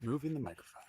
moving the microphone.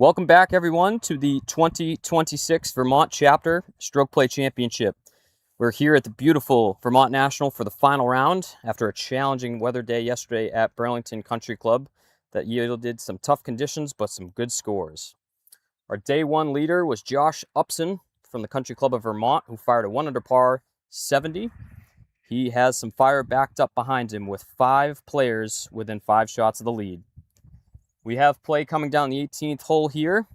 Welcome back, everyone, to the 2026 Vermont Chapter Stroke Play Championship. We're here at the beautiful Vermont National for the final round after a challenging weather day yesterday at Burlington Country Club that yielded some tough conditions but some good scores. Our day one leader was Josh Upson from the Country Club of Vermont, who fired a 1 under par 70. He has some fire backed up behind him with 5 players within 5 shots of the lead. We have play coming down the 18th hole here.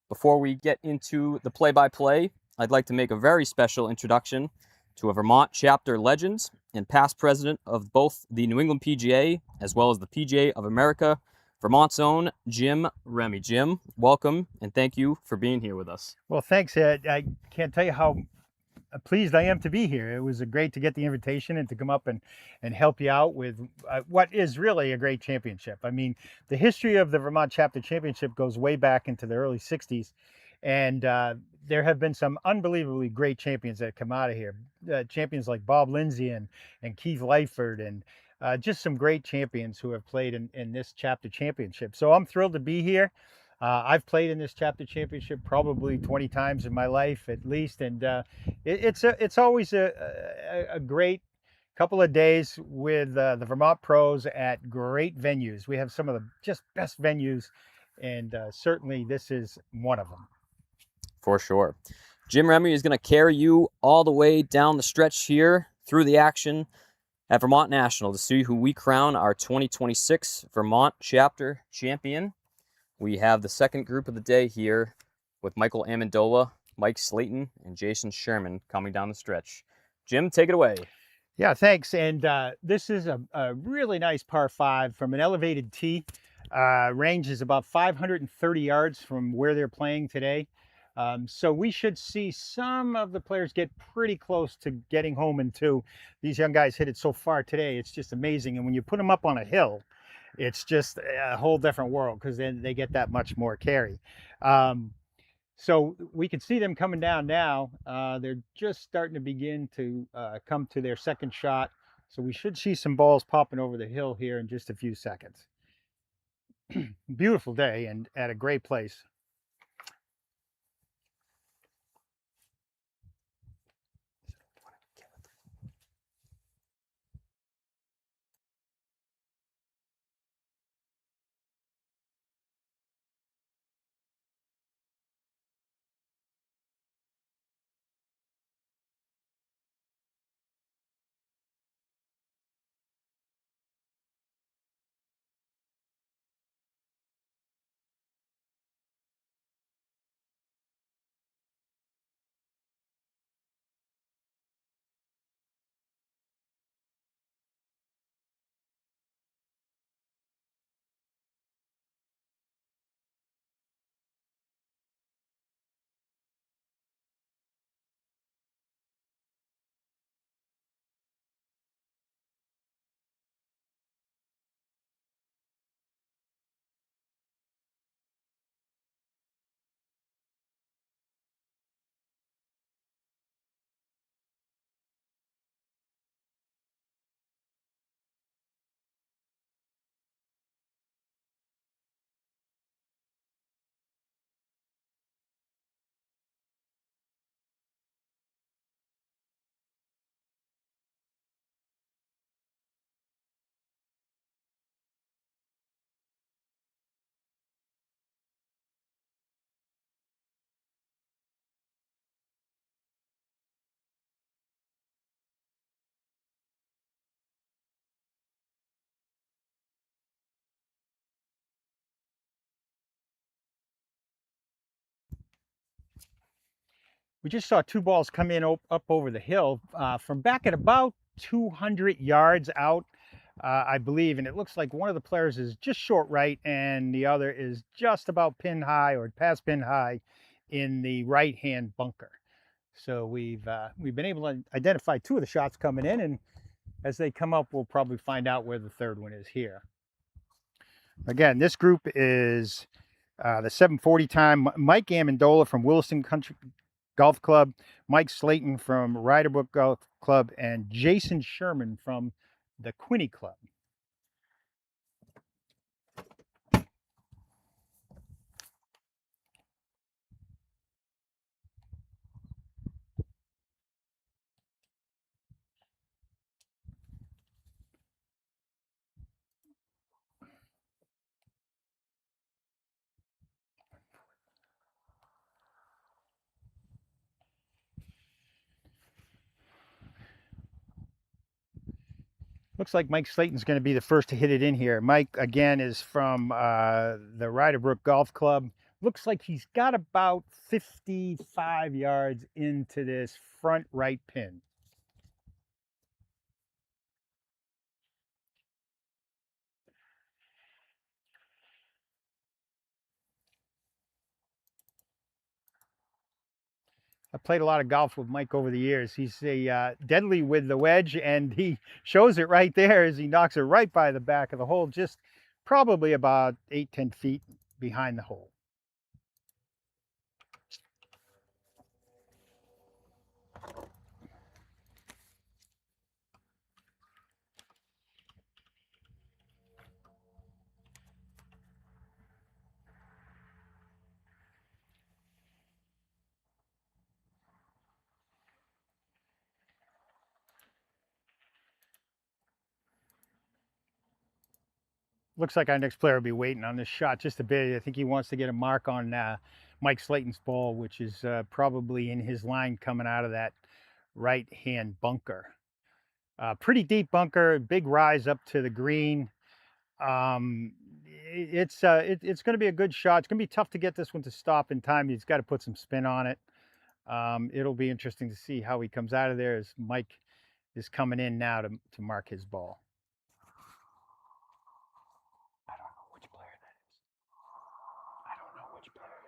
Before we get into the play-by-play, I'd like to make a very special introduction to a Vermont Chapter legend and past president of both the New England PGA as well as the PGA of America, Vermont's own Jim Remy. Jim, welcome, and thank you for being here with us. Well, thanks, Ed. I can't tell you how pleased I am to be here. It was great to get the invitation and to come up and help you out with what is really a great championship. I mean, the history of the Vermont Chapter Championship goes way back into the early 60s, and there have been some unbelievably great champions that come out of here. Champions like Bob Lindsay and Keith Lyford and just some great champions who have played in this Chapter Championship. So I'm thrilled to be here. I've played in this Chapter Championship probably 20 times in my life at least, and it's always a great couple of days with the Vermont pros at great venues. We have some of the just best venues, and certainly this is one of them. For sure. Jim Remy is going to carry you all the way down the stretch here through the action at Vermont National to see who we crown our 2026 Vermont Chapter champion. We have the second group of the day here with Michael Amendola, Mike Slayton, and Jason Sherman coming down the stretch. Jim, take it away. Yeah, thanks. And this is a really nice par 5 from an elevated tee. Range is about 530 yards from where they're playing today. So we should see some of the players get pretty close to getting home in 2. These young guys hit it so far today. It's just amazing. And when you put them up on a hill, it's just a whole different world because then they get that much more carry. So we can see them coming down now. They're just starting to begin to come to their second shot. So we should see some balls popping over the hill here in just a few seconds. Beautiful day and at a great place. We just saw 2 balls come in up over the hill from back at about 200 yards out, I believe. And it looks like one of the players is just short right and the other is just about pin high or past pin high in the right-hand bunker. So we've been able to identify 2 of the shots coming in, and as they come up, we'll probably find out where the third one is here. Again, this group is the 7:40 time. Mike Amendola from Williston Country Golf Club, Mike Slayton from Riderbrook Golf Club, and Jason Sherman from the Quinney Club. Looks like Mike Slayton's going to be the first to hit it in here. Mike, again, is from the Ryderbrook Golf Club. Looks like he's got about 55 yards into this front right pin. I played a lot of golf with Mike over the years. He's a deadly with the wedge, and he shows it right there as he knocks it right by the back of the hole, just probably about 8-10 feet behind the hole. Looks like our next player will be waiting on this shot just a bit. I think he wants to get a mark on Mike Slayton's ball, which is probably in his line coming out of that right-hand bunker. Pretty deep bunker, big rise up to the green. It's going to be a good shot. It's going to be tough to get this one to stop in time. He's got to put some spin on it. It'll be interesting to see how he comes out of there as Mike is coming in now to mark his ball. I don't know which player that is. I don't know which player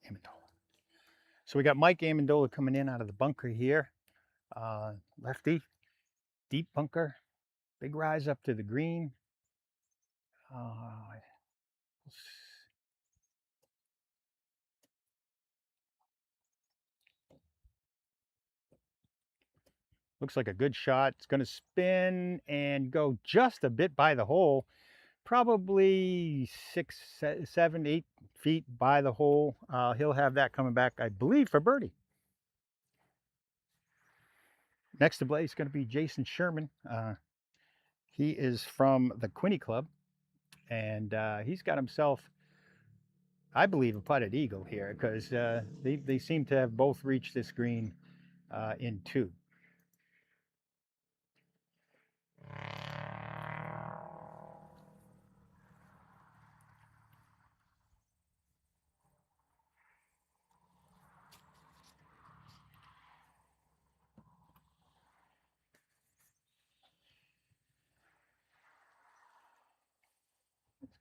that is. Amendola. So we got Mike Amendola coming in out of the bunker here. Lefty, deep bunker, big rise up to the green. Looks like a good shot. It's going to spin and go just a bit by the hole, probably 6, 7, 8 feet by the hole. He'll have that coming back, I believe, for birdie. Next to play is going to be Jason Sherman. He is from the Quinney Club, and he's got himself, I believe, a putted eagle here because they seem to have both reached this green in 2.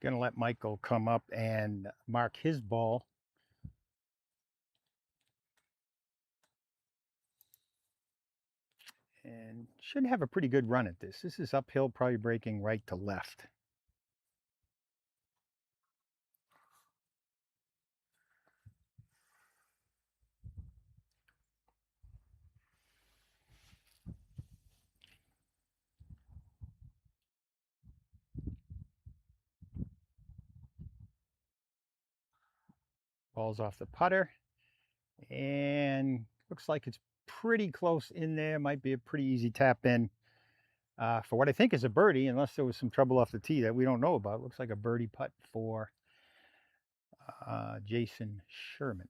Going to let Michael come up and mark his ball. And should have a pretty good run at this. This is uphill, probably breaking right to left. Ball's off the putter. And looks like it's pretty close in there. Might be a pretty easy tap in for what I think is a birdie, unless there was some trouble off the tee that we don't know about. Looks like a birdie putt for Jason Sherman.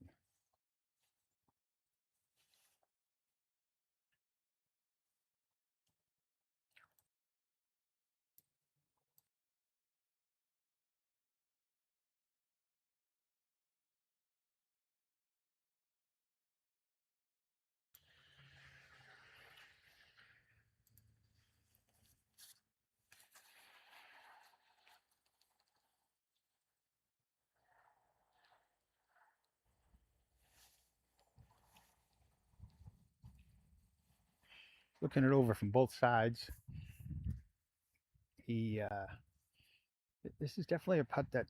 Looking it over from both sides. This is definitely a putt that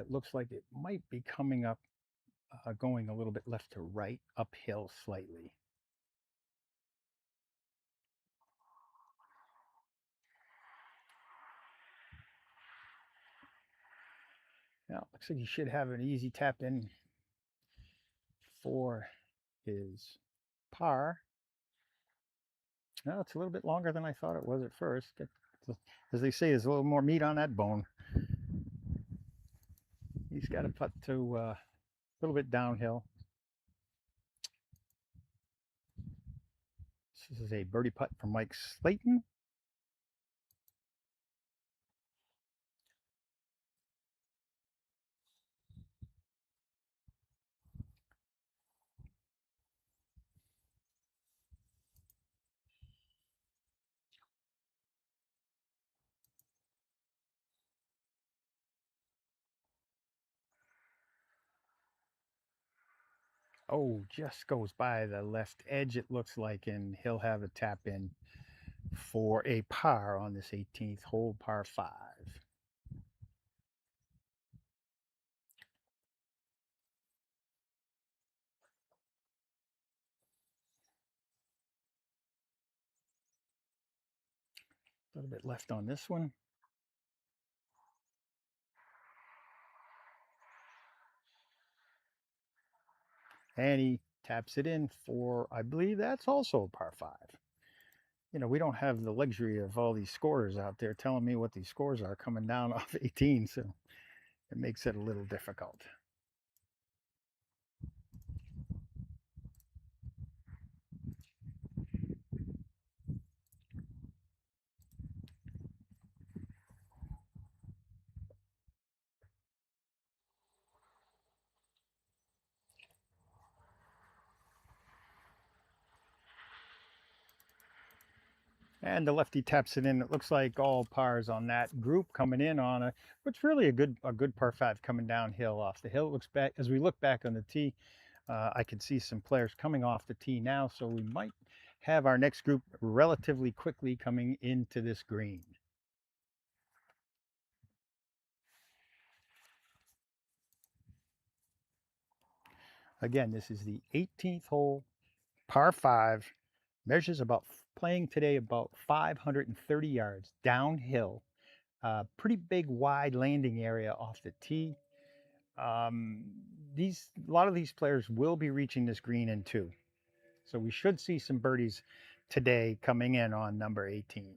looks like it might be coming up, going a little bit left to right, uphill slightly. Now, looks like he should have an easy tap in for his par. No, it's a little bit longer than I thought it was at first. As they say, there's a little more meat on that bone. He's got a putt to a little bit downhill. This is a birdie putt from Mike Slayton. Oh, just goes by the left edge, it looks like, and he'll have a tap in for a par on this 18th hole, par 5. A little bit left on this one. And he taps it in for, I believe that's also a par 5. You know, we don't have the luxury of all these scorers out there telling me what these scores are coming down off 18, so it makes it a little difficult. And the lefty taps it in. It looks like all pars on that group coming in on a what's really a good par 5 coming downhill off the hill. It looks back as we look back on the tee. I can see some players coming off the tee now, so we might have our next group relatively quickly coming into this green. Again, this is the 18th hole, par 5. Measures about playing today about 530 yards downhill. Pretty big wide landing area off the tee. A lot of these players will be reaching this green in 2. So we should see some birdies today coming in on number 18.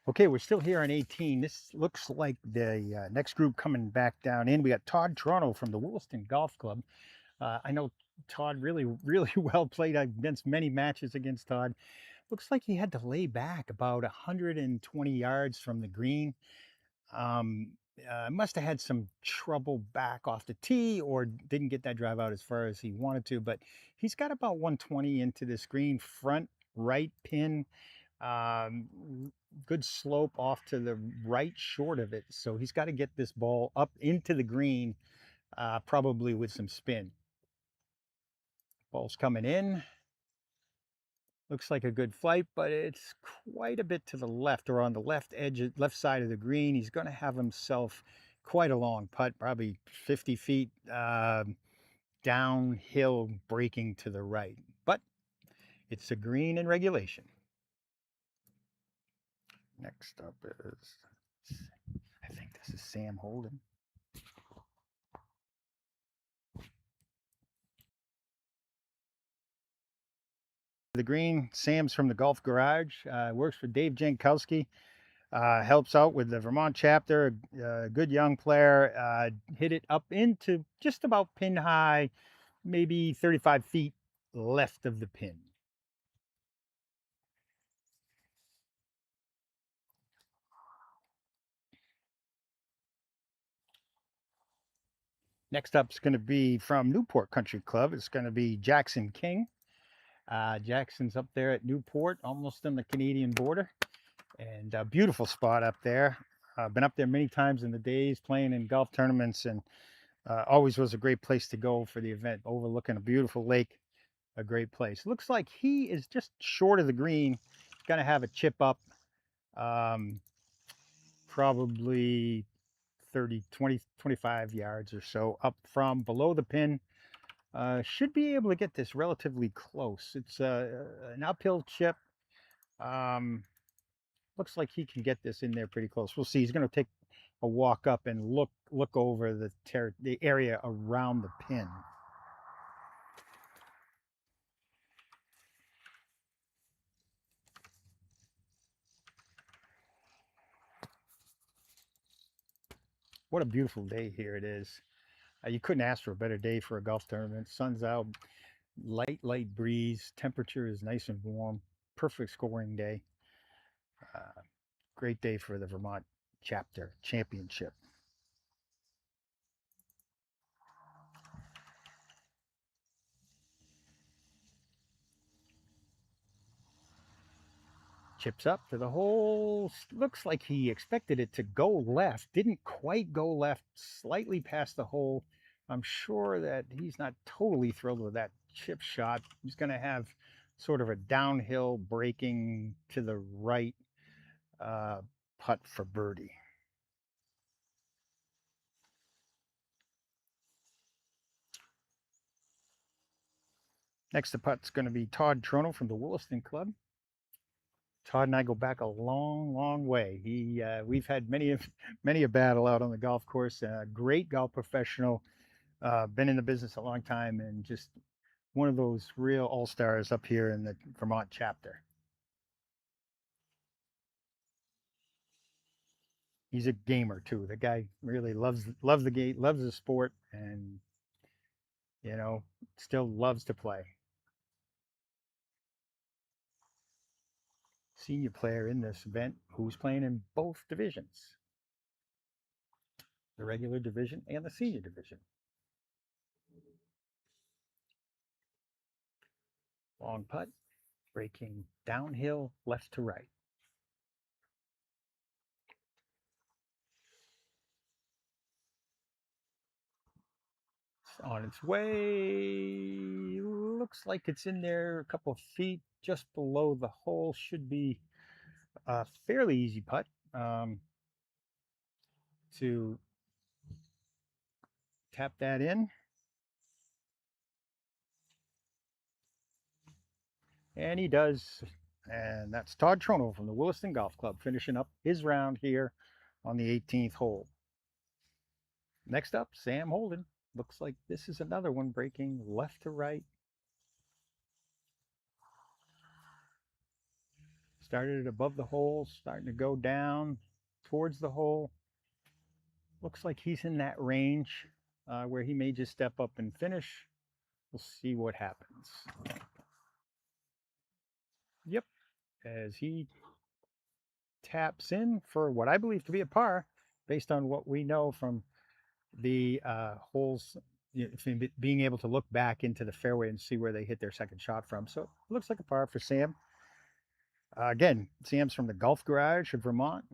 Okay, we're still here on 18. This looks like the next group coming back down in. We got Todd Toronto from the Williston Golf Club. I know Todd really, really well played against many matches against Todd. Looks like he had to lay back about 120 yards from the green. Must have had some trouble back off the tee or didn't get that drive out as far as he wanted to, but he's got about 120 into this green front right pin. Good slope off to the right short of it. So he's got to get this ball up into the green, probably with some spin. Ball's coming in. Looks like a good flight, but it's quite a bit to the left or on the left edge, left side of the green. He's going to have himself quite a long putt, probably 50 feet downhill, breaking to the right. But it's a green in regulation. Next up is, I think this is Sam Holden. The green, Sam's from the Golf Garage, works for Dave Jankowski, helps out with the Vermont Chapter, good young player, hit it up into just about pin high, maybe 35 feet left of the pin. Next up is going to be from Newport Country Club. It's going to be Jackson King. Jackson's up there at Newport, almost on the Canadian border, and a beautiful spot up there. Been up there many times in the days playing in golf tournaments, and always was a great place to go for the event, overlooking a beautiful lake. A great place. Looks like he is just short of the green. Going to have a chip up, probably 30, 20, 25 yards or so up from below the pin. Should be able to get this relatively close. It's an uphill chip. Looks like he can get this in there pretty close. We'll see. He's going to take a walk up and look over the area around the pin. What a beautiful day here it is. You couldn't ask for a better day for a golf tournament. Sun's out, light breeze, temperature is nice and warm, perfect scoring day. Great day for the Vermont Chapter Championship. Chips up to the hole. Looks like he expected it to go left. Didn't quite go left, slightly past the hole. I'm sure that he's not totally thrilled with that chip shot. He's going to have sort of a downhill breaking to the right putt for birdie. Next, the putt's going to be Todd Toronto from the Williston Club. Todd and I go back a long way. We've had many a battle out on the golf course. Great golf professional, been in the business a long time, and just one of those real all-stars up here in the Vermont Chapter. He's a gamer too. The guy really loves the game, loves the sport, and still loves to play. Senior player in this event who's playing in both divisions, the regular division and the senior division. Long putt, breaking downhill left to right. It's on its way. Looks like it's in there a couple of feet just below the hole. Should be a fairly easy putt to tap that in. And he does. And that's Todd Toronto from the Williston Golf Club finishing up his round here on the 18th hole. Next up, Sam Holden. Looks like this is another one breaking left to right. Started above the hole, starting to go down towards the hole. Looks like he's in that range where he may just step up and finish. We'll see what happens. Yep, as he taps in for what I believe to be a par, based on what we know from the holes, being able to look back into the fairway and see where they hit their second shot from. So it looks like a par for Sam. Again, Sam's from the Golf Garage of Vermont.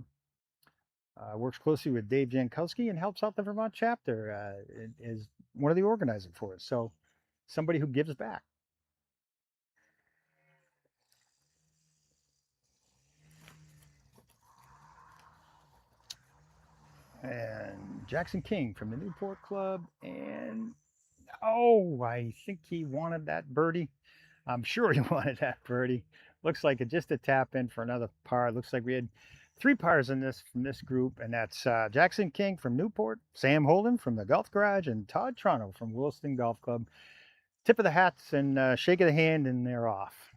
Works closely with Dave Jankowski and helps out the Vermont Chapter. Is one of the organizing for us. So somebody who gives back. And Jackson King from the Newport Club. And oh, I think he wanted that birdie. I'm sure he wanted that birdie. Looks like it just a tap in for another par. Looks like we had 3 pars in this from this group, and that's Jackson King from Newport, Sam Holden from the Golf Garage, and Todd Toronto from Williston Golf Club. Tip of the hats and shake of the hand, and they're off.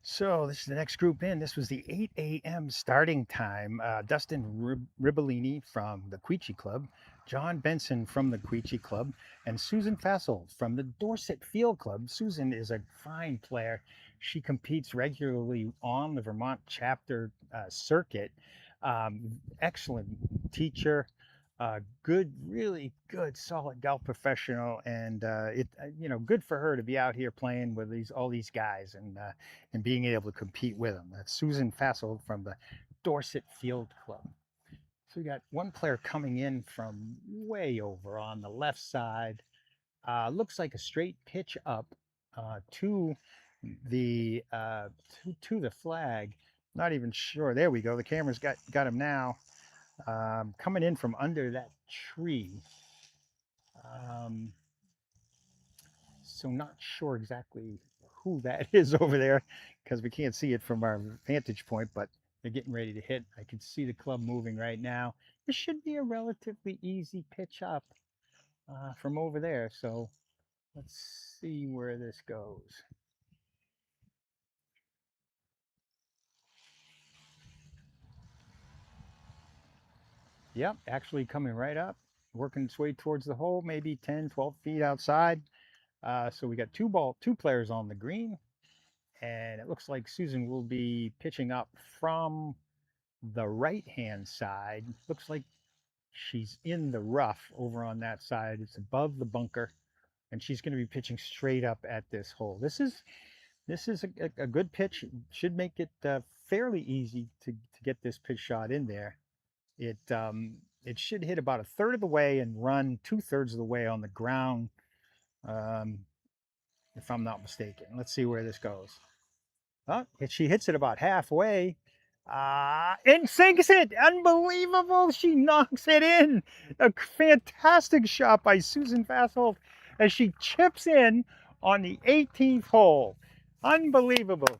So this is the next group in. This was the 8 a.m. starting time. Dustin Ribellini from the Queechee Club, John Benson from the Queechee Club, and Susan Fassel from the Dorset Field Club. Susan is a fine player. She competes regularly on the Vermont Chapter circuit. Excellent teacher. Good, really good, solid golf professional, and good for her to be out here playing with all these guys and being able to compete with them. That's Susan Fassel from the Dorset Field Club. So we got one player coming in from way over on the left side. Looks like a straight pitch up to the flag. Not even sure. There we go. The camera's got him now. Coming in from under that tree. Um, so not sure exactly who that is over there because we can't see it from our vantage point, but they're getting ready to hit. I can see the club moving right now. This should be a relatively easy pitch up from over there. So let's see where this goes. Yep, actually coming right up, working its way towards the hole, maybe 10, 12 feet outside. So we got two players on the green, and it looks like Susan will be pitching up from the right hand side. Looks like she's in the rough over on that side. It's above the bunker, and she's going to be pitching straight up at this hole. This is a good pitch. Should make it fairly easy to get this pitch shot in there. It should hit about a third of the way and run 2/3 of the way on the ground, um, if I'm not mistaken. Let's see where this goes. Oh, she hits it about halfway. And sinks it. Unbelievable. She knocks it in. A fantastic shot by Susan Fassel as she chips in on the 18th hole. Unbelievable.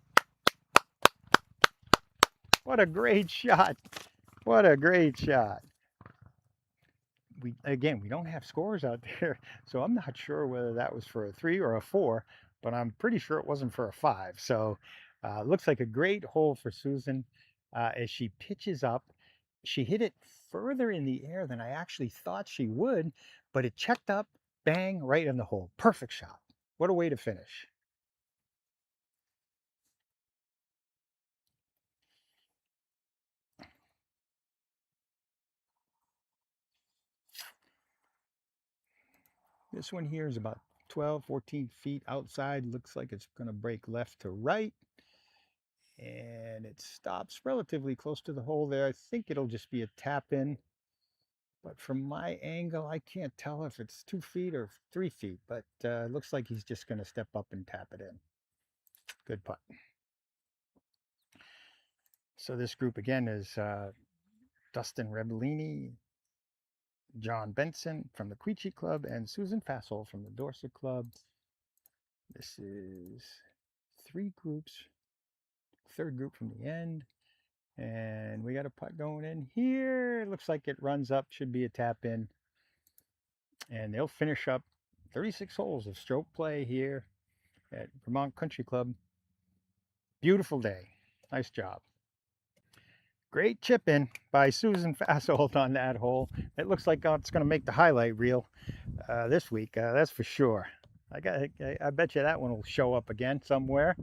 What a great shot. What a great shot. We don't have scores out there, so I'm not sure whether that was for a 3 or a 4, but I'm pretty sure it wasn't for a 5. So looks like a great hole for Susan as she pitches up. She hit it further in the air than I actually thought she would, but it checked up, bang, right in the hole. Perfect shot. What a way to finish. This one here is about 12, 14 feet outside. Looks like it's going to break left to right. And it stops relatively close to the hole there. I think it'll just be a tap in. But from my angle, I can't tell if it's 2 feet or 3 feet. But it looks like he's just going to step up and tap it in. Good putt. So this group again is Dustin Rebellini, John Benson from the Queechee Club, and Susan Fassel from the Dorset Club. This is 3 groups, third group from the end. And we got a putt going in here. It looks like it runs up, should be a tap in. And they'll finish up 36 holes of stroke play here at Vermont Country Club. Beautiful day. Nice job. Great chip in by Susan Fassold on that hole. It looks like it's going to make the highlight reel this week. That's for sure. I bet you that one will show up again somewhere.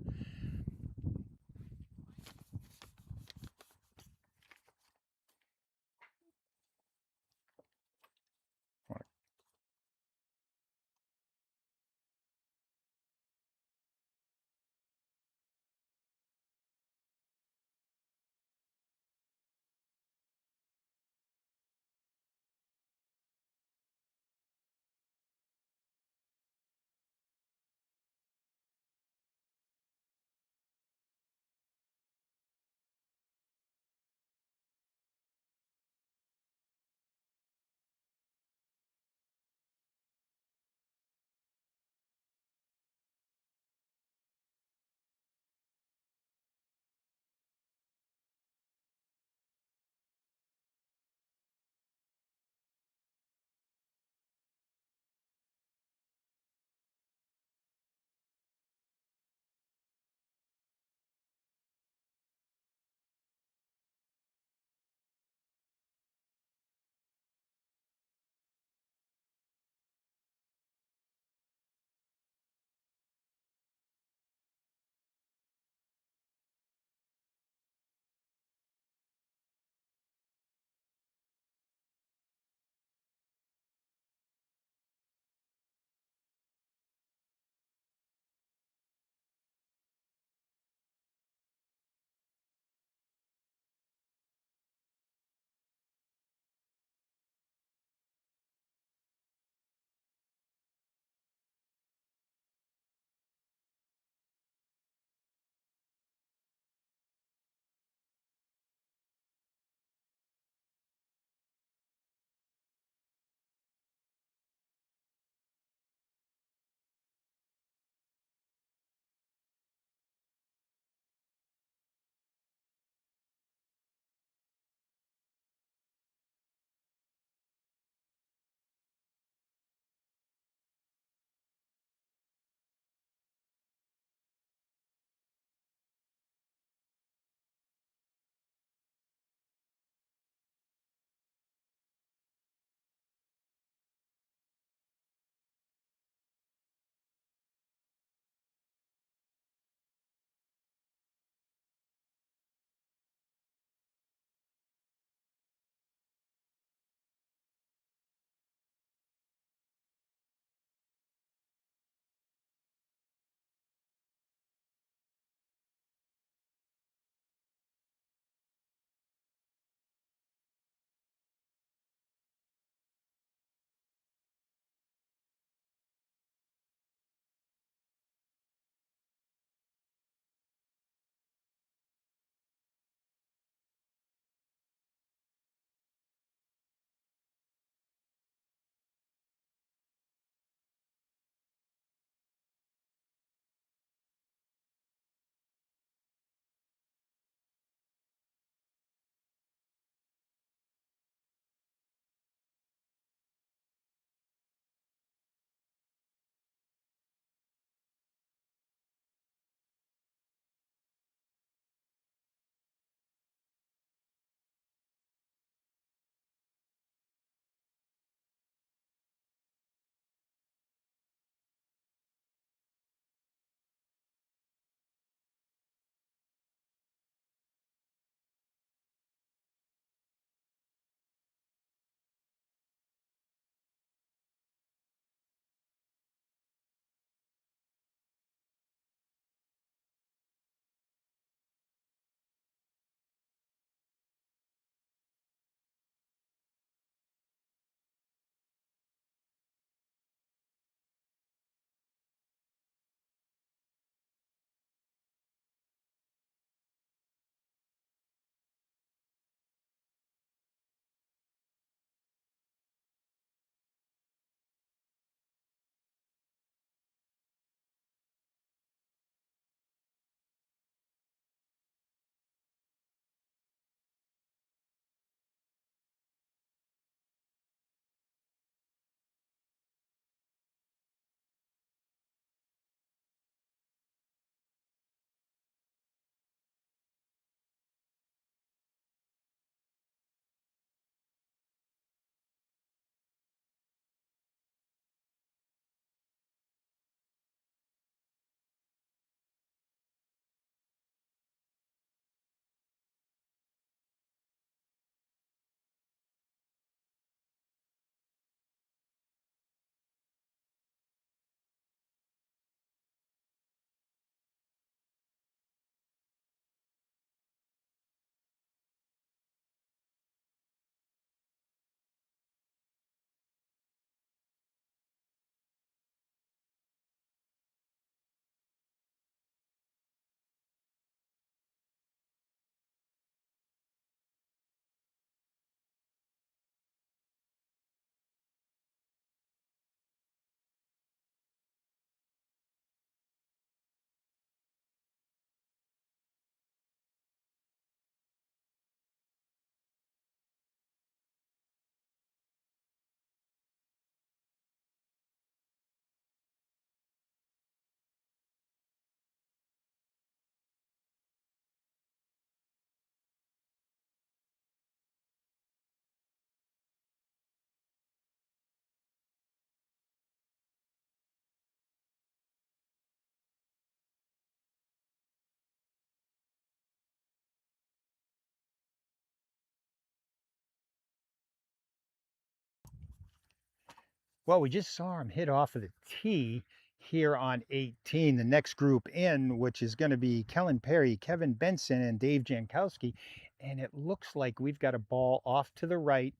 Well, we just saw him hit off of the tee here on 18, the next group in, which is going to be Kellen Perry, Kevin Benson, and Dave Jankowski. And it looks like we've got a ball off to the right.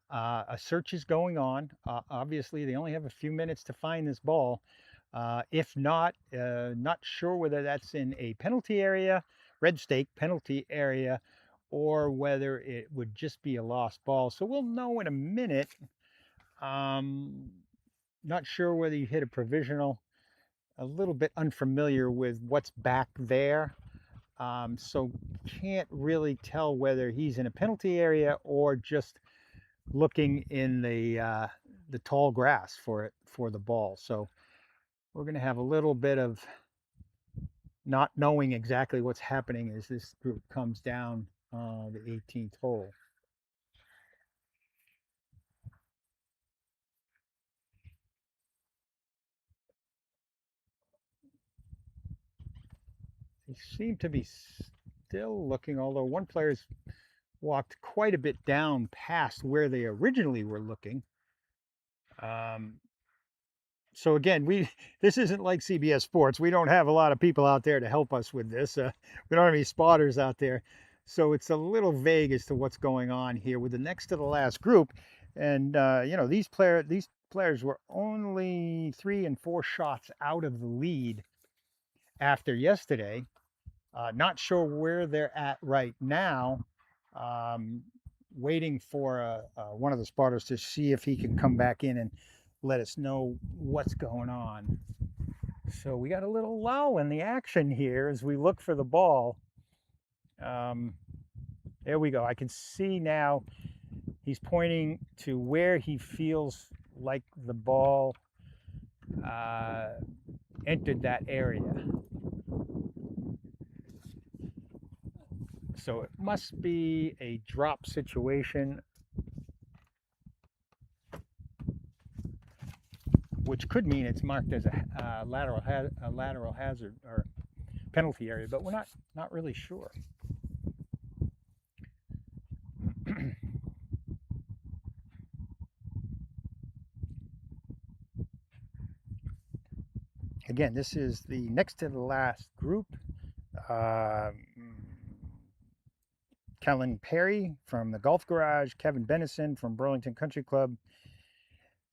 A search is going on. Obviously, they only have a few minutes to find this ball. If not, not sure whether that's in a penalty area, red stake penalty area, or whether it would just be a lost ball. So we'll know in a minute. Not sure whether you hit a provisional. A little bit unfamiliar with what's back there. So can't really tell whether he's in a penalty area or just looking in the tall grass for the ball. So we're going to have a little bit of not knowing exactly what's happening as this group comes down the 18th hole. They seem to be still looking, although one player's walked quite a bit down past where they originally were looking. So again, this isn't like CBS Sports. We don't have a lot of people out there to help us with this. We don't have any spotters out there. So it's a little vague as to what's going on here with the next to the last group. And you know, these players were only 3 and 4 shots out of the lead after yesterday. Not sure where they're at right now. Waiting for one of the spotters to see if he can come back in and let us know what's going on. So we got a little lull in the action here as we look for the ball. There we go. I can see now he's pointing to where he feels like the ball entered that area. So it must be a drop situation, which could mean it's marked as a lateral hazard or penalty area, but we're not really sure. Again, this is the next to the last group. Kellen Perry from the Golf Garage, Kevin Benison from Burlington Country Club,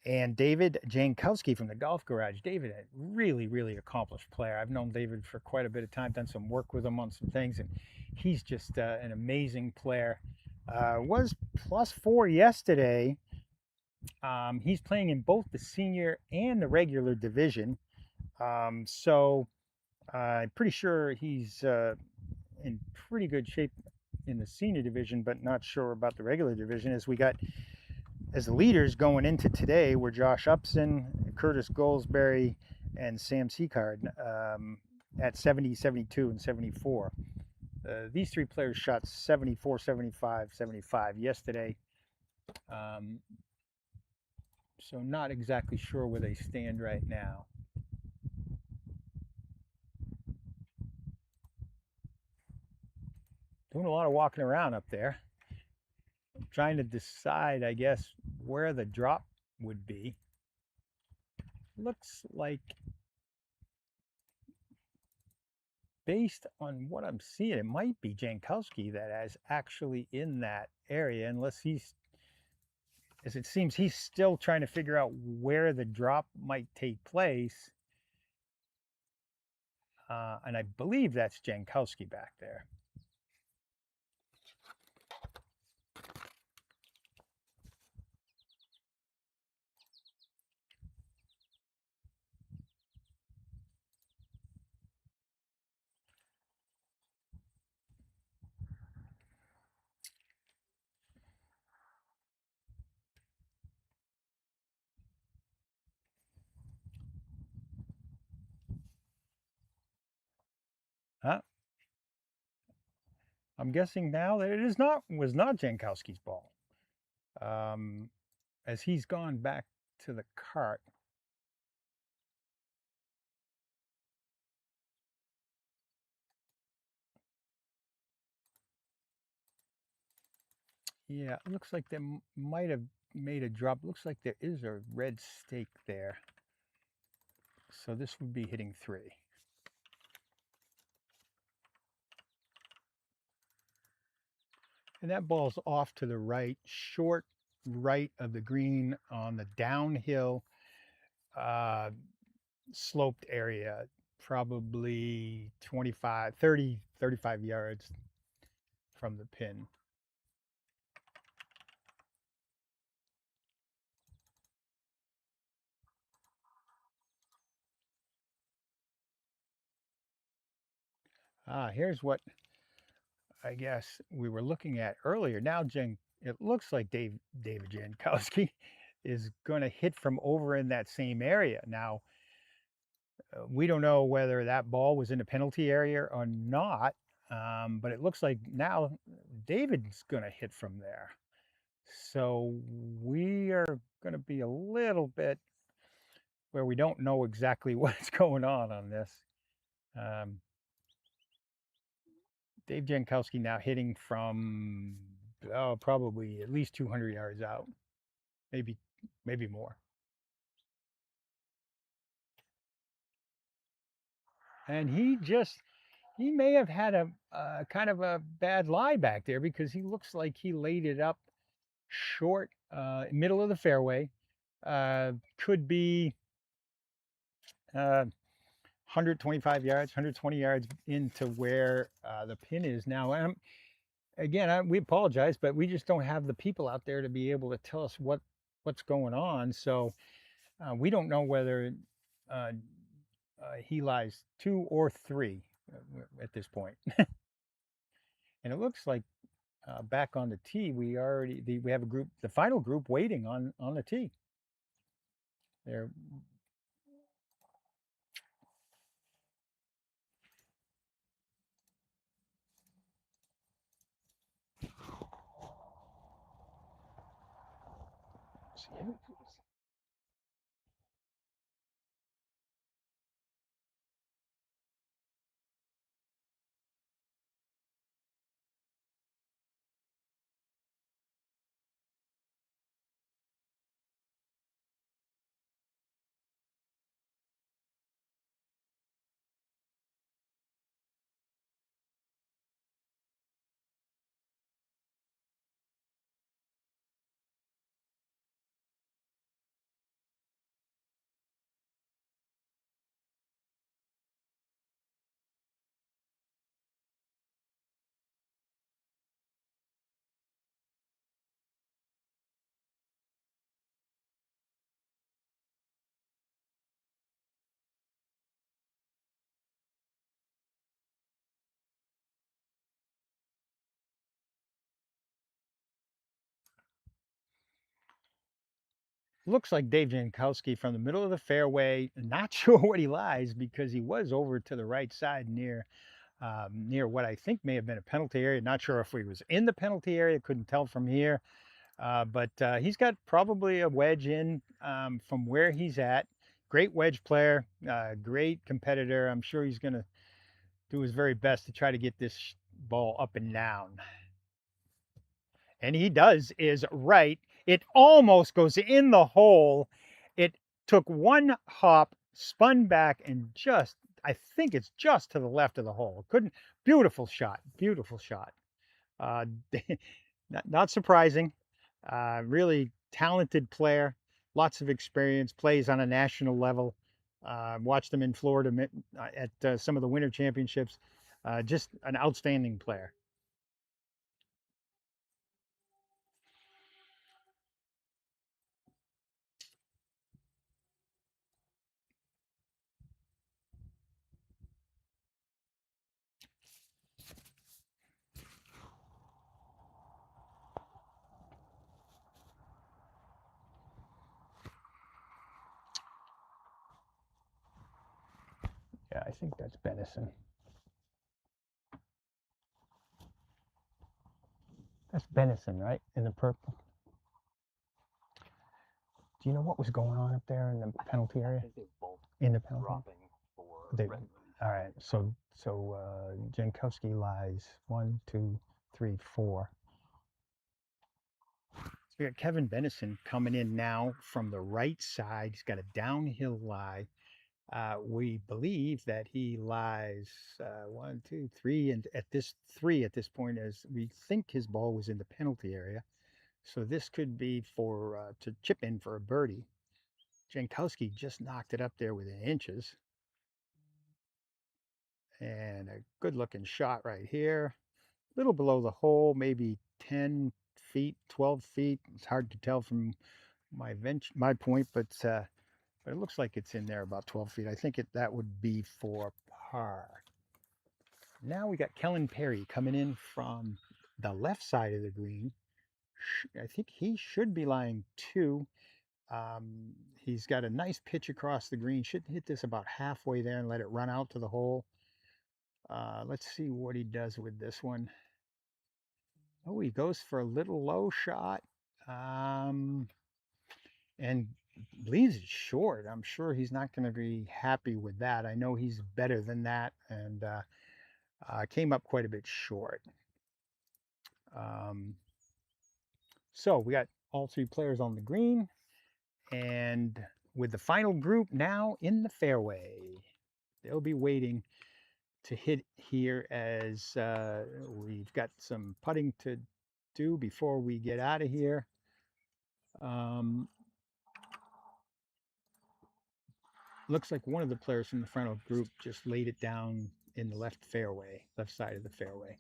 and David Jankowski from the Golf Garage. David, a really, really accomplished player. I've known David for quite a bit of time, done some work with him on some things, and he's just an amazing player. Was +4 yesterday. He's playing in both the senior and the regular division. So I'm pretty sure he's in pretty good shape in the senior division, but not sure about the regular division. As the leaders going into today were Josh Upson, Curtis Goldsberry, and Sam Seacard at 70, 72, and 74. These 3 players shot 74, 75, 75 yesterday. So not exactly sure where they stand right now. Doing a lot of walking around up there, trying to decide, I guess, where the drop would be. Looks like, based on what I'm seeing, it might be Jankowski that is actually in that area, unless as it seems, he's still trying to figure out where the drop might take place. And I believe that's Jankowski back there. I'm guessing now that it was not Jankowski's ball, as he's gone back to the cart. Yeah, it looks like there might have made a drop. Looks like there is a red stake there. So this would be hitting 3. And that ball's off to the right, short right of the green on the downhill sloped area, probably 35 yards from the pin. Here's what I guess we were looking at earlier. Now, it looks like David Jankowski is going to hit from over in that same area. Now, we don't know whether that ball was in the penalty area or not, but it looks like now David's going to hit from there. So we are going to be a little bit where we don't know exactly what's going on this. Dave Jankowski now hitting from probably at least 200 yards out, maybe more. And he may have had a kind of a bad lie back there, because he looks like he laid it up short, middle of the fairway. Could be 125 yards, 120 yards into where the pin is now. Again, we apologize, but we just don't have the people out there to be able to tell us what's going on. So we don't know whether he lies 2 or 3 at this point. And it looks like back on the tee, we have a group, the final group, waiting on the tee. They're looks like Dave Jankowski from the middle of the fairway. Not sure what he lies, because he was over to the right side near what I think may have been a penalty area. Not sure if he was in the penalty area, couldn't tell from here. But he's got probably a wedge in from where he's at. Great wedge player, great competitor. I'm sure he's going to do his very best to try to get this ball up and down. And he is right. It almost goes in the hole. It took one hop, spun back, and I think it's just to the left of the hole. Beautiful shot. Not surprising. Really talented player, lots of experience, plays on a national level. Watched him in Florida at some of the winter championships. Just an outstanding player. Yeah, I think that's venison. That's venison, right? In the purple. Do you know what was going on up there in the penalty area? I think they both In the penalty. dropping for All right. So Jankowski lies 1, 2, 3, 4. We got Kevin Benison coming in now from the right side. He's got a downhill lie. We believe that he lies 1, 2, 3, and at this point, as we think his ball was in the penalty area. So this could be for to chip in for a birdie. Jankowski just knocked it up there within inches. And a good looking shot right here. A little below the hole, maybe 10 feet, 12 feet. It's hard to tell from my point, but it looks like it's in there about 12 feet. I think that would be for par. Now we got Kellen Perry coming in from the left side of the green. I think he should be lying 2. He's got a nice pitch across the green. Should hit this about halfway there and let it run out to the hole. Let's see what he does with this one. Oh, he goes for a little low shot. And leaves it short. I'm sure he's not going to be happy with that. I know he's better than that, and came up quite a bit short. So we got all 3 players on the green, and with the final group now in the fairway, they'll be waiting to hit here as we've got some putting to do before we get out of here. Looks like one of the players from the front group just laid it down in the left side of the fairway.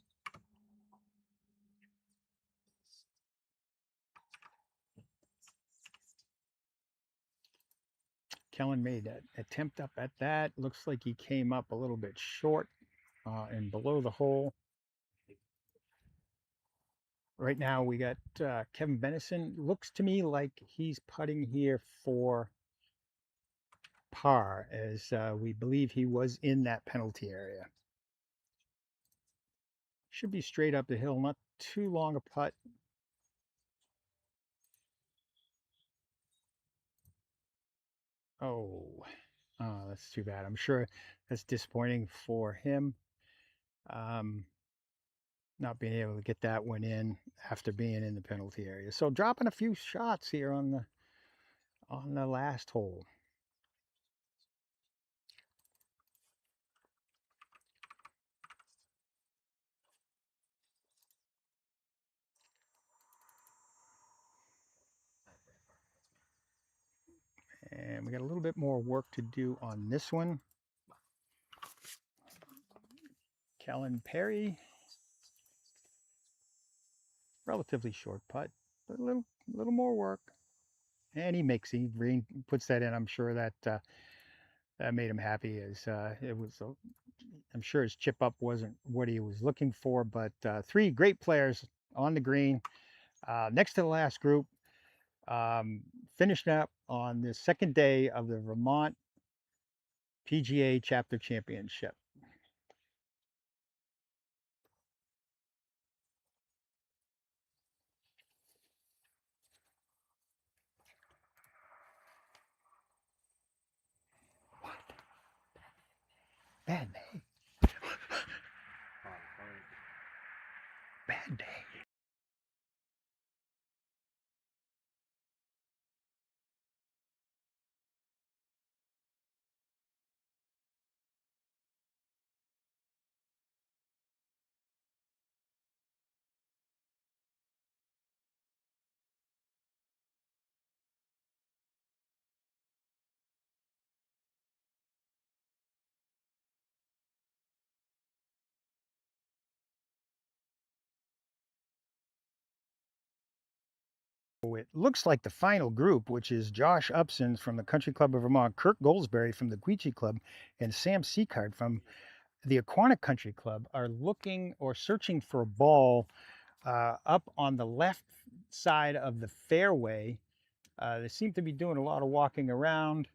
Kellen made that attempt up at that. Looks like he came up a little bit short and below the hole. Right now we got Kevin Benison. Looks to me like he's putting here for par, as we believe he was in that penalty area. Should be straight up the hill, not too long a putt. Oh, that's too bad. I'm sure that's disappointing for him. Not being able to get that one in after being in the penalty area. So dropping a few shots here on the last hole. And we got a little bit more work to do on this one. Kellen Perry, relatively short putt, but a little more work. And he puts that in. I'm sure that that made him happy, as it was. I'm sure his chip up wasn't what he was looking for, but 3 great players on the green. Next to the last group, finished up on the second day of the Vermont PGA Chapter Championship. What? Bad day. Bad day. It looks like the final group, which is Josh Upson from the Country Club of Vermont, Kirk Goldsberry from the Queechee Club, and Sam Seacard from the Aquanic Country Club, are looking or searching for a ball up on the left side of the fairway. They seem to be doing a lot of walking around,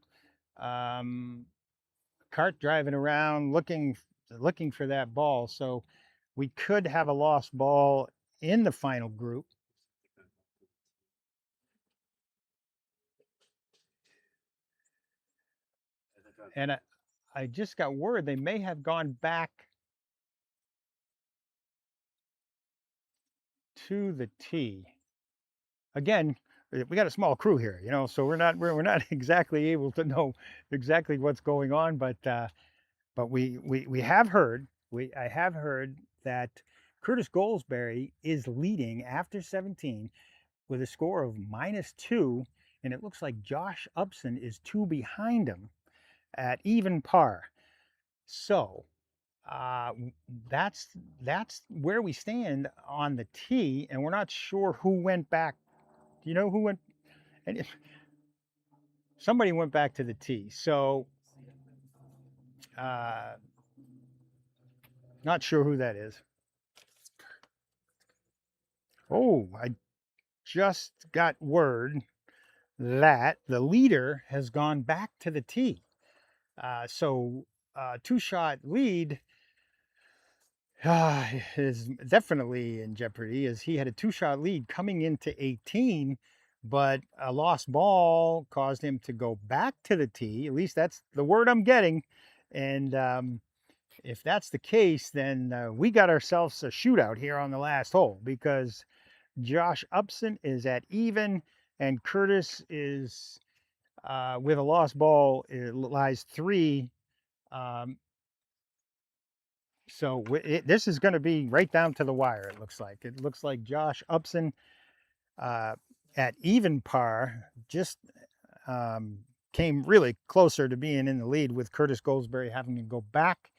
cart driving around, looking for that ball. So we could have a lost ball in the final group. And I just got word they may have gone back to the tee. again, we got a small crew here, you know, so we're not exactly able to know exactly what's going on, but we have heard I have heard that Curtis Goldsberry is leading after 17 with a score of -2, and it looks like Josh Upson is 2 behind him at even par. So uh, that's where we stand on the tee, and we're not sure who went back. Do you know who went? And if somebody went back to the tee, so uh, not sure who that is. Oh, I just got word that the leader has gone back to the tee. So two-shot lead is definitely in jeopardy, as he had a two-shot lead coming into 18, but a lost ball caused him to go back to the tee. At least that's the word I'm getting. And if that's the case, then we got ourselves a shootout here on the last hole, because Josh Upson is at even, and Curtis is with a lost ball. It lies 3. Um, so this is going to be right down to the wire. It looks like. It looks like Josh Upson uh, at even par just came really closer to being in the lead, with Curtis Goldsberry having to go back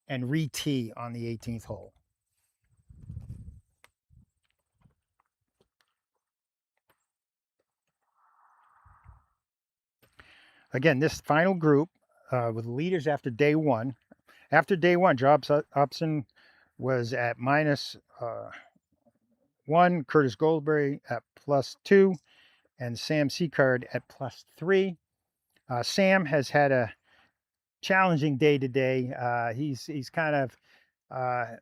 and re-tee on the 18th hole. Again, this final group with leaders after day one. After day one, Josh Upson was at -1, Curtis Goldsberry at +2, and Sam Seacard at +3. Sam has had a challenging day today. He's kind of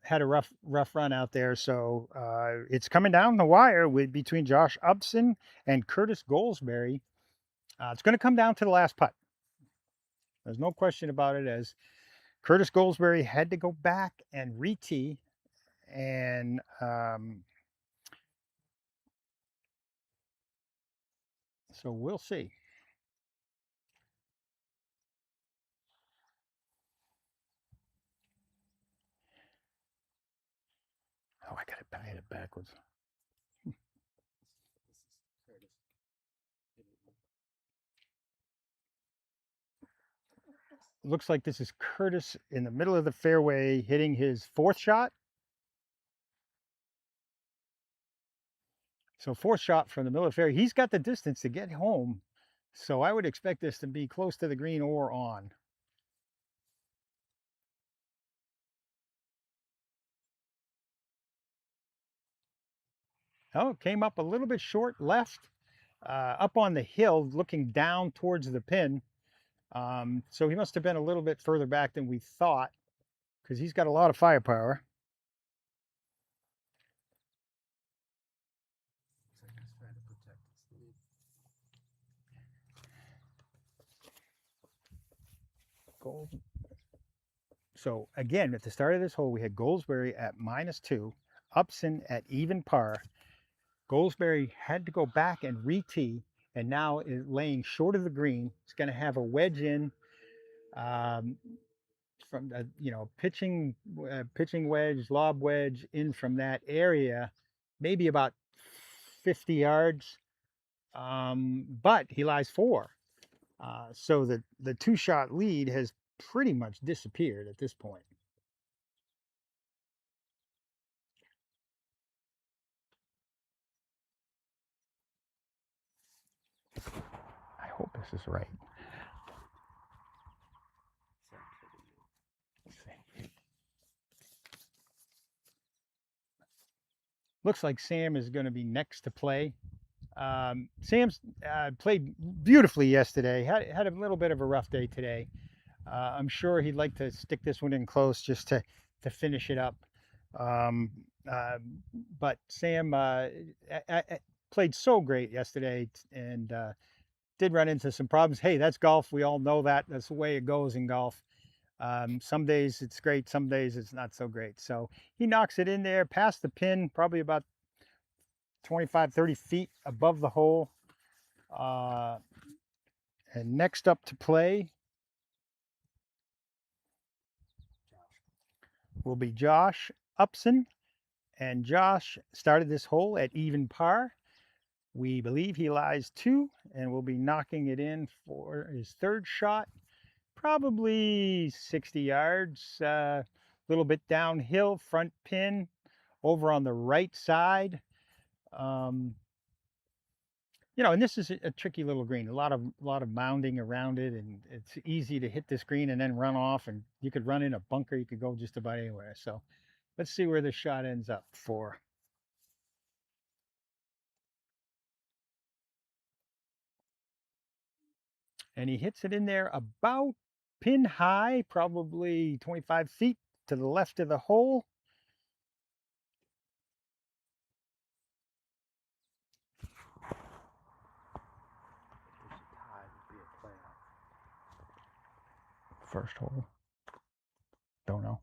had a rough run out there, so it's coming down the wire between Josh Upson and Curtis Goldsberry. It's going to come down to the last putt. There's no question about it, as Curtis Goldsberry had to go back and re-tee, and so we'll see. Oh, I had it backwards. Looks like this is Curtis in the middle of the fairway hitting his 4th shot. So 4th shot from the middle of the fairway. He's got the distance to get home, so I would expect this to be close to the green or on. Oh, came up a little bit short left, up on the hill, looking down towards the pin. So he must have been a little bit further back than we thought, because he's got a lot of firepower. Gold. So again, at the start of this hole, we had Goldsberry at -2, Upson at even par. Goldsberry had to go back and re-tee, and now is laying short of the green. He's going to have a wedge in from the, pitching wedge, lob wedge in from that area, maybe about 50 yards. But he lies 4. So the 2-shot lead has pretty much disappeared at this point. I hope this is right. Let's see. Looks like Sam is going to be next to play. Sam's played beautifully yesterday. Had a little bit of a rough day today. I'm sure he'd like to stick this one in close just to finish it up. But Sam played so great yesterday, and did run into some problems. Hey, that's golf. We all know that. That's the way it goes in golf. Some days it's great, some days it's not so great. So he knocks it in there past the pin, probably about 25, 30 feet above the hole. And next up to play will be Josh Upson. And Josh started this hole at even par. We believe he lies 2 and will be knocking it in for his third shot, probably 60 yards, a little bit downhill, front pin over on the right side. You know, and this is a tricky little green, a lot of mounding around it, and it's easy to hit this green and then run off, and you could run in a bunker, you could go just about anywhere. So let's see where the shot ends up for. And he hits it in there about pin high, probably 25 feet to the left of the hole. First hole. Don't know.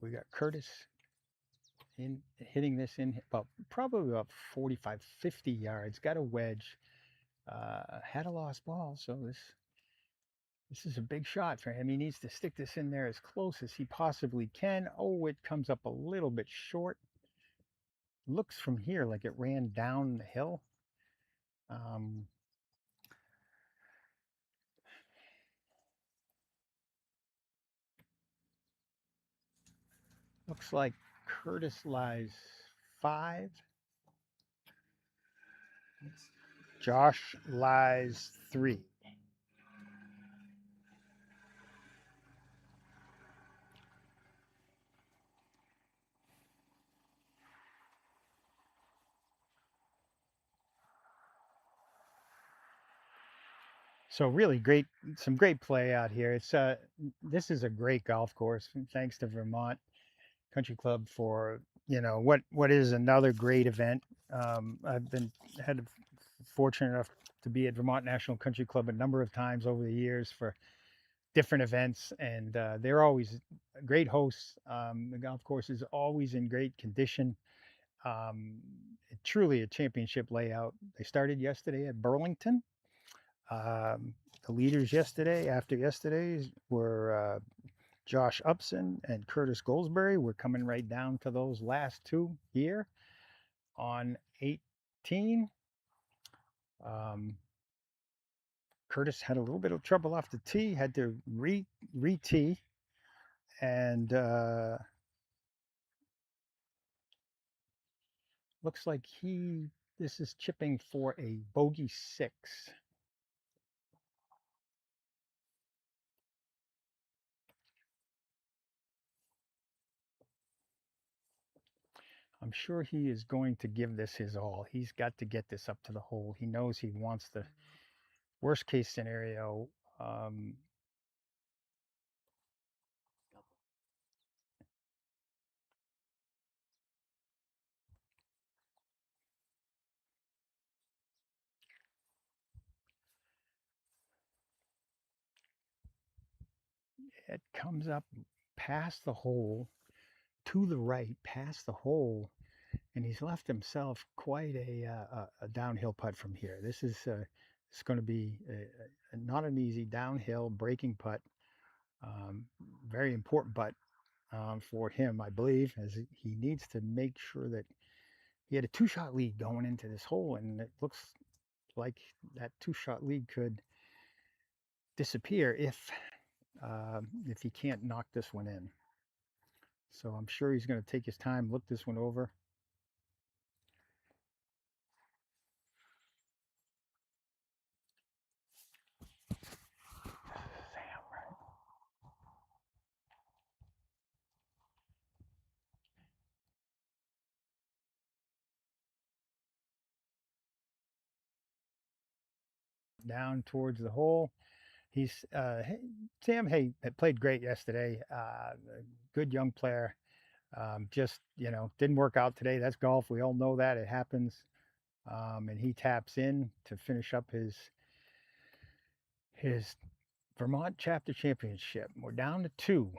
We got Curtis in hitting this in probably about 45, 50 yards. Got a wedge. Had a lost ball, so this is a big shot for him. He needs to stick this in there as close as he possibly can. Oh, it comes up a little bit short. Looks from here like it ran down the hill. Looks like Curtis lies 5. Josh lies 3. So really great, some great play out here. It's this is a great golf course. Thanks to Vermont Country Club for, you know, what is another great event. I've been had fortunate enough to be at Vermont National Country Club a number of times over the years for different events, and they're always great hosts. The golf course is always in great condition. Truly a championship layout. They started yesterday at Burlington. The leaders after yesterday's, were Josh Upson and Curtis Goldsberry. We're coming right down to those last 2 here on 18. Curtis had a little bit of trouble off the tee, had to re-tee, and looks like this is chipping for a bogey 6. I'm sure he is going to give this his all. He's got to get this up to the hole. He knows he wants the worst case scenario. It comes up past the hole, to the right, past the hole, and he's left himself quite a downhill putt from here. This is it's going to be not an easy downhill breaking putt. Very important putt for him, I believe, as he needs to make sure that he had a 2-shot lead going into this hole, and it looks like that 2-shot lead could disappear if he can't knock this one in. So I'm sure he's going to take his time, look this one over. Down towards the hole. He's Sam Hay played great yesterday. Good young player. Just, you know, didn't work out today. That's golf. We all know that. It happens. And he taps in to finish up his his Vermont Chapter Championship. We're down to 2,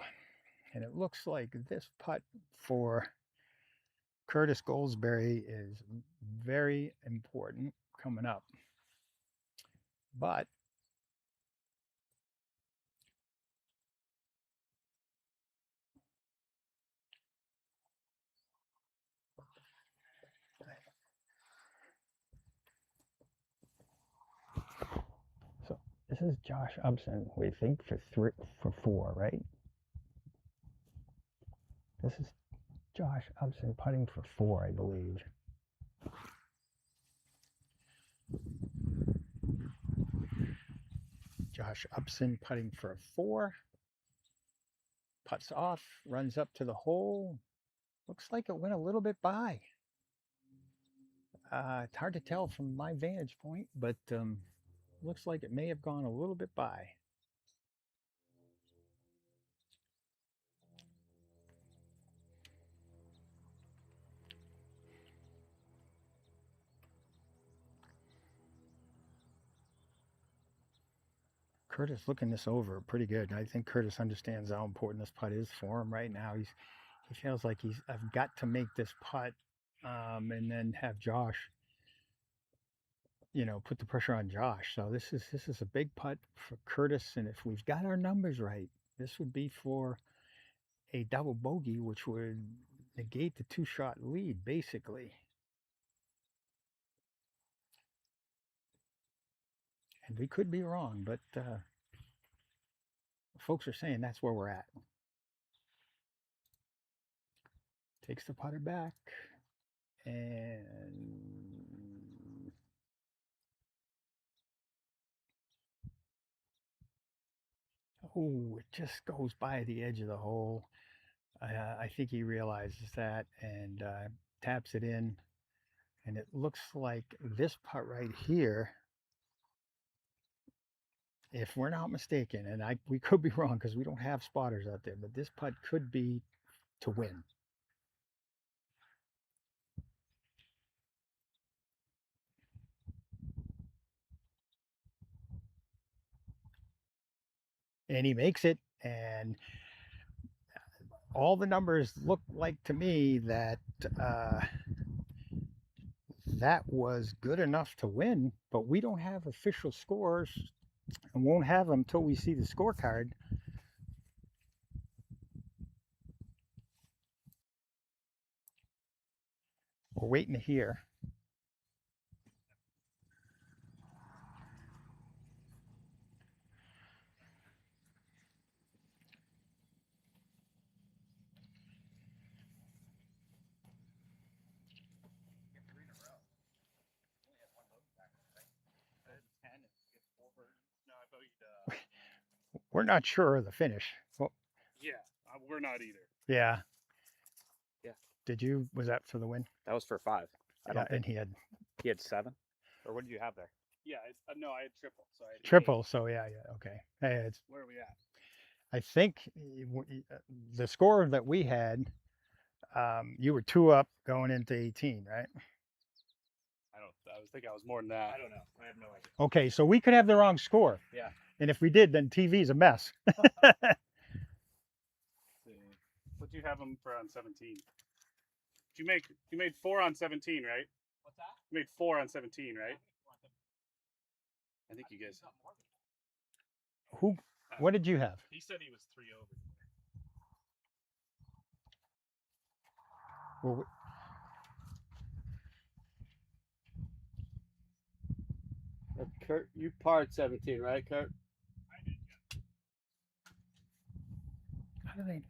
and it looks like this putt for Curtis Goldsberry is very important coming up. But so this is Josh Upson, we think for 4, right? This is Josh Upson putting for 4, I believe. Josh Upson putting for a 4. Putts off, runs up to the hole. Looks like it went a little bit by. It's hard to tell from my vantage point, but looks like it may have gone a little bit by. Curtis looking this over pretty good. I think Curtis understands how important this putt is for him right now. He feels like I've got to make this putt, and then have Josh, put the pressure on Josh. So this is a big putt for Curtis, and if we've got our numbers right, this would be for a double bogey, which would negate the 2-shot lead, basically. And we could be wrong, but folks are saying that's where we're at. Takes the putter back, and oh, it just goes by the edge of the hole. I think he realizes that and taps it in. And it looks like this putt right here, if we're not mistaken, and we could be wrong because we don't have spotters out there, but this putt could be to win. And he makes it, and all the numbers look like to me that that was good enough to win, but we don't have official scores and won't have them until we see the scorecard. We're waiting to hear. We're not sure of the finish. Well, yeah, we're not either. Yeah. Yeah. Was that for the win? That was for 5. I don't think and he had 7. Or what did you have there? Yeah, no, I had triple. So I had triple. 8. So yeah, okay. Hey, it's. Where are we at? I think the score that we had, you were 2 up going into 18, right? I was thinking I was more than that. I don't know. I have no idea. Okay, so we could have the wrong score. Yeah. And if we did, then TV's a mess. What do you have them for on 17? You made 4 on 17, right? What's that? You made 4 on 17, right? I think you guys. Who? What did you have? He said he was 3 over. Well, Kurt, you parred 17, right, Kurt? I did, yeah. how do they?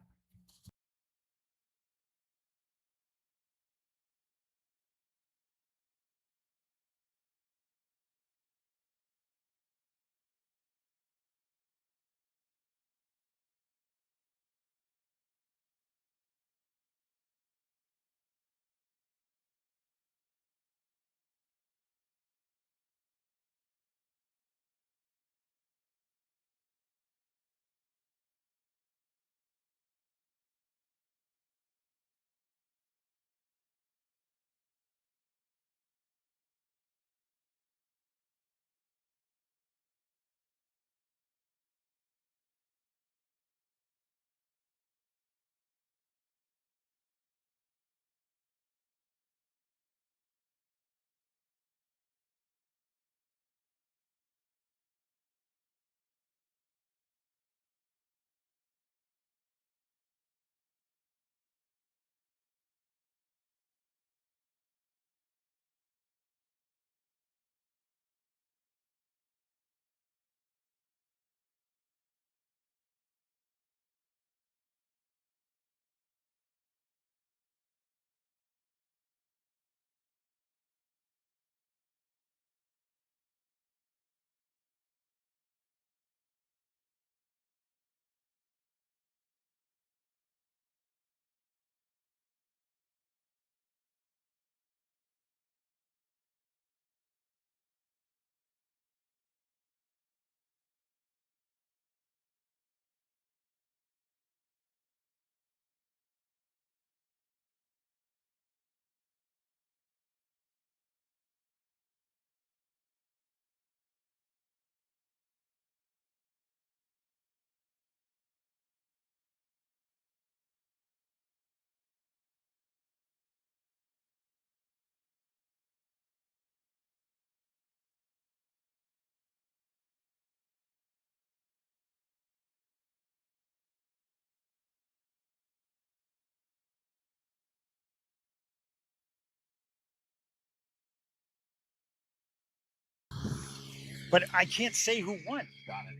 but I can't say who won. Got it.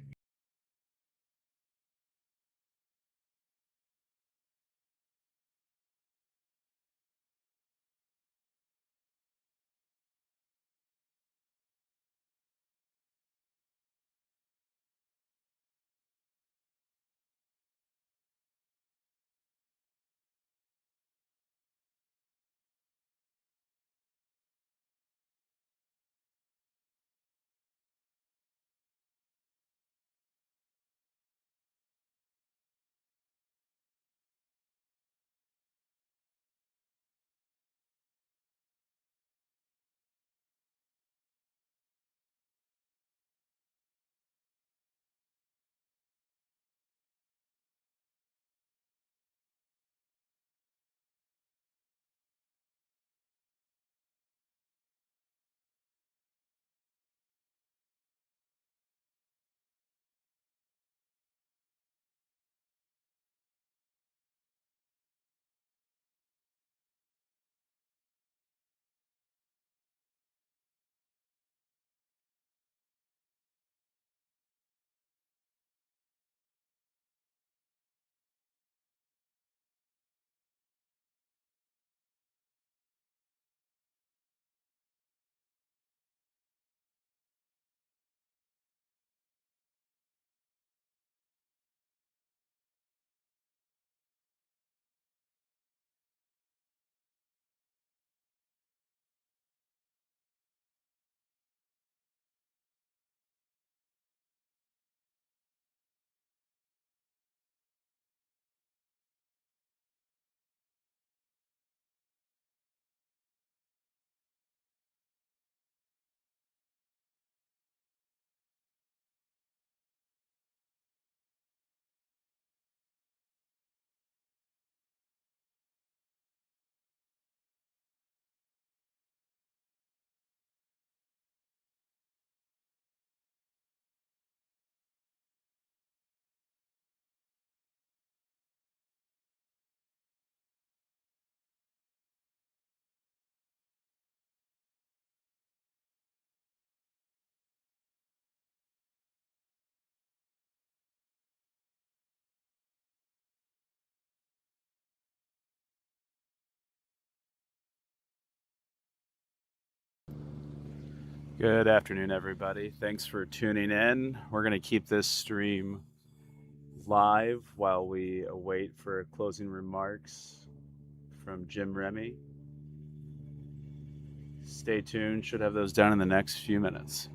Good afternoon, everybody. Thanks for tuning in. We're going to keep this stream live while we await for closing remarks from Jim Remy. Stay tuned, should have those done in the next few minutes.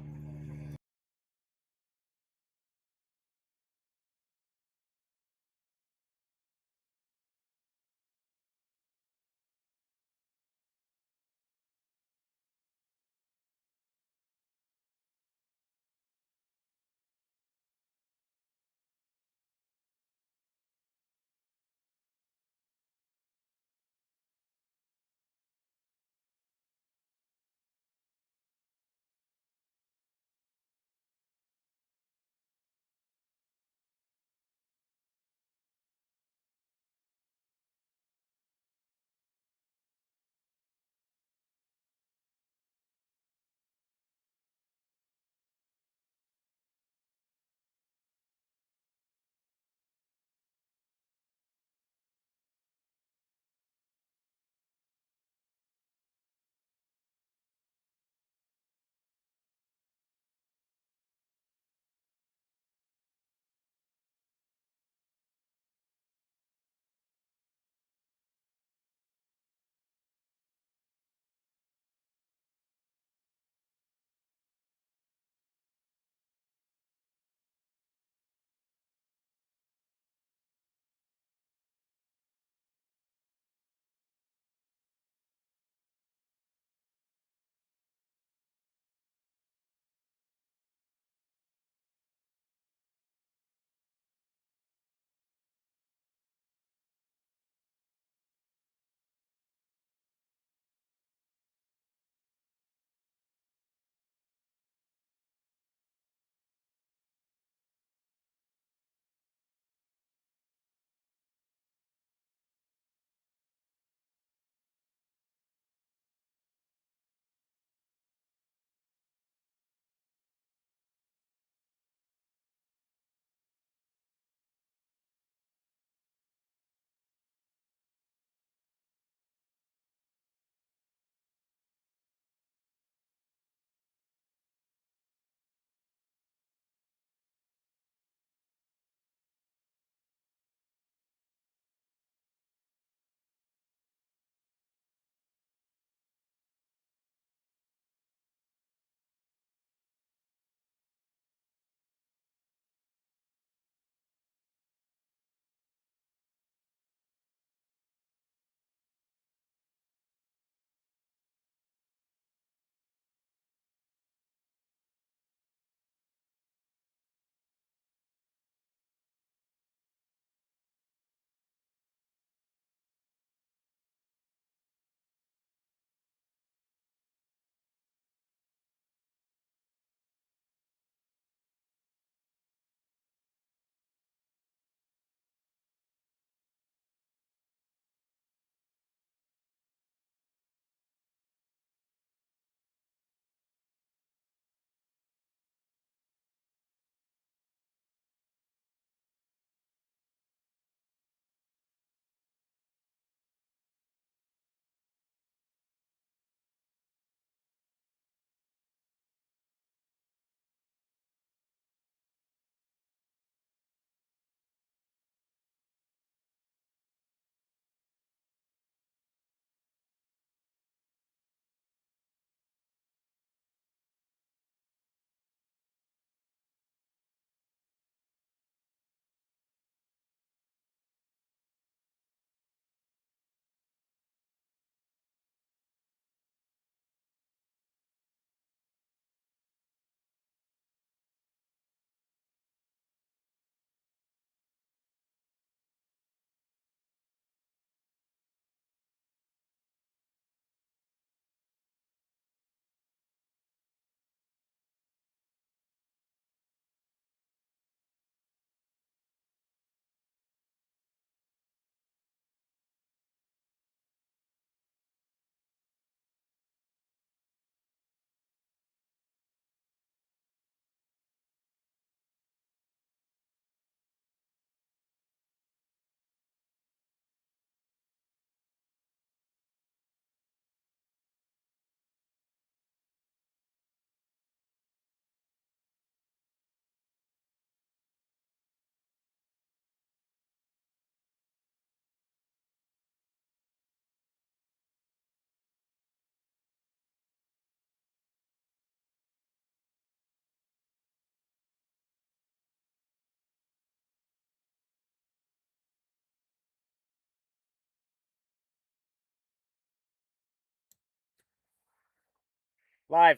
Live.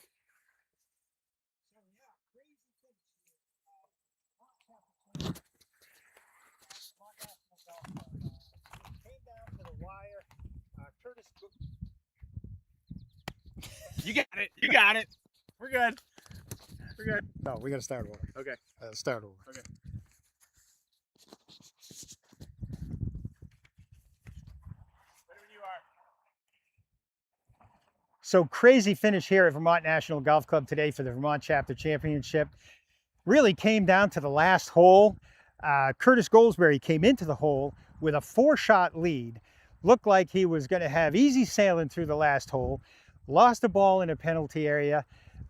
You got it. You got it. We're good. We're good. No, we got to start over. Okay. Start over. Okay. Ready when you are. So crazy finish here at Vermont National Golf Club today for the Vermont Chapter Championship. Really came down to the last hole. Curtis Goldsberry came into the hole with a 4-shot lead. Looked like he was going to have easy sailing through the last hole. Lost the ball in a penalty area,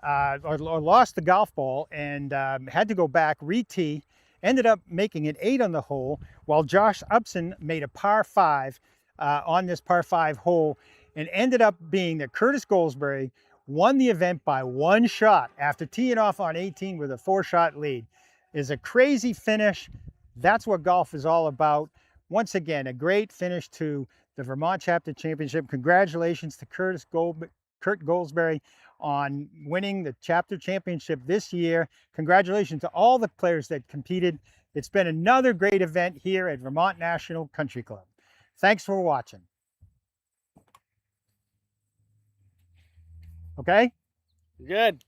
or lost the golf ball, and had to go back, re-tee. Ended up making an 8 on the hole, while Josh Upson made a par 5 on this par 5 hole, and ended up being that Curtis Goldsberry won the event by 1 shot after teeing off on 18 with a 4-shot lead. Is a crazy finish. That's what golf is all about. Once again, a great finish to the Vermont Chapter Championship. Congratulations to Kurt Goldsberry on winning the Chapter Championship this year. Congratulations to all the players that competed. It's been another great event here at Vermont National Country Club. Thanks for watching. Okay? Good.